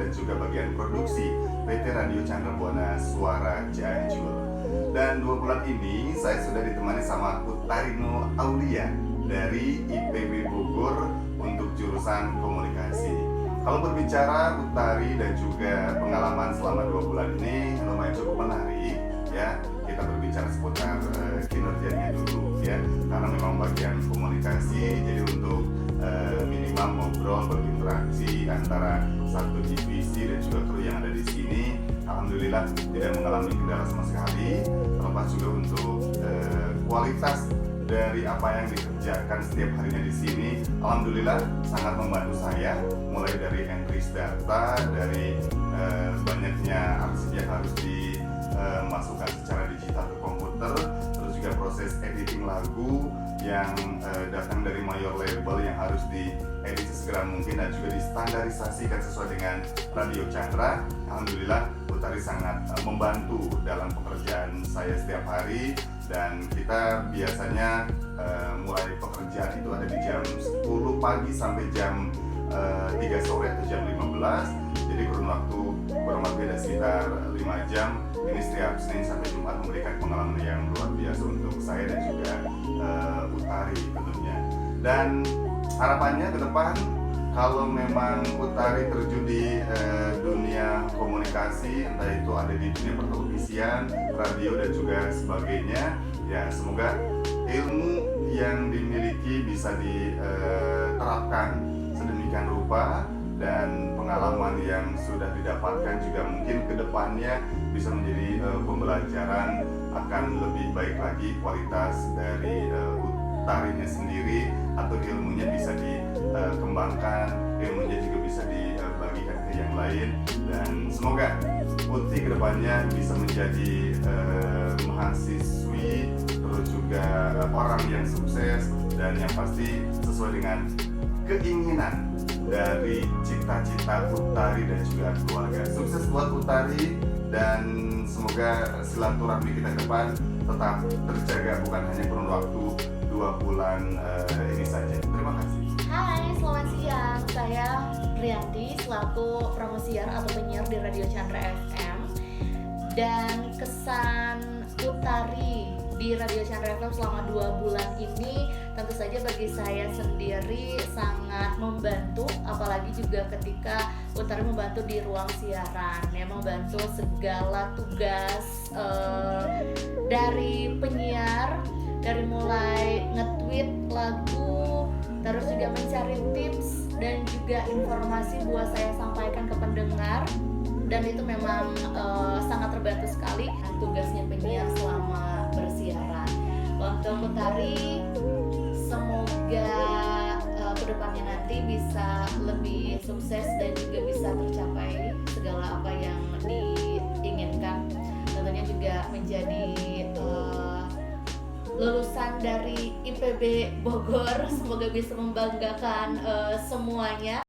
dan juga bagian produksi PT Radio Chandra Buana Suara Cianjur. Dan 2 bulan ini saya sudah ditemani sama Utarino Aulia dari IPB Bogor untuk jurusan komunikasi. Kalau berbicara Utari dan juga pengalaman selama 2 bulan ini lumayan cukup menarik ya. Kita berbicara seputar kinerjanya dulu ya, karena memang bagian komunikasi, jadi untuk minimal ngobrol, berinteraksi antara satu divisi dan juga kru yang ada di sini, alhamdulillah tidak mengalami kendala sama sekali. Terlepas juga untuk kualitas dari apa yang dikerjakan setiap harinya di sini, alhamdulillah sangat membantu saya, mulai dari entries data, dari banyaknya arsip yang harus dimasukkan secara digital ke komputer, terus juga proses editing lagu yang datang dari mayor label yang harus diedit sesegera mungkin dan juga distandarisasikan sesuai dengan Radio Chandra. Alhamdulillah Utari sangat membantu dalam pekerjaan saya setiap hari, dan kita biasanya mulai pekerjaan itu ada di jam 10 pagi sampai jam 3 sore atau jam 15. Jadi kurun waktu kurang lebih ada sekitar 5 jam. Ini setiap Senin sampai Jumat memberikan pengalaman yang luar biasa untuk saya dan juga Utari tentunya. Dan harapannya ke depan, kalau memang Utari terjun di dunia komunikasi, entah itu ada di dunia pertelevisian, radio dan juga sebagainya, ya semoga ilmu yang dimiliki bisa diterapkan sedemikian rupa, dan pengalaman yang sudah didapatkan juga mungkin ke depannya bisa menjadi pembelajaran akan lebih baik lagi kualitas dari Utarinya sendiri, atau ilmunya bisa dikembangkan, ilmunya juga bisa dibagikan ke yang lain, dan semoga Uti ke depannya bisa menjadi mahasiswi, terus juga orang yang sukses, dan yang pasti sesuai dengan keinginan dari cita-cita Utari dan juga keluarga. Sukses buat Utari, dan semoga silaturahmi kita ke depan tetap terjaga, bukan hanya kurun waktu 2 bulan ini saja. Terima kasih. Hai, selamat siang. Saya Rianti selaku promosiar atau penyiar di Radio Chandra FM. Dan kesan Utari di Radio Chandra FM selama 2 bulan ini tentu saja bagi saya sendiri sangat membantu, apalagi juga ketika Utari membantu di ruang siaran, ya, membantu segala tugas dari penyiar, dari mulai nge-tweet lagu, terus juga mencari tips dan juga informasi buat saya sampaikan ke pendengar. Dan itu memang sangat terbantu sekali tugasnya penyiar selama bersiaran. Untuk Utari, semoga kedepannya nanti bisa lebih sukses dan juga bisa tercapai segala apa yang diinginkan. Tentunya juga menjadi lulusan dari IPB Bogor, semoga bisa membanggakan semuanya.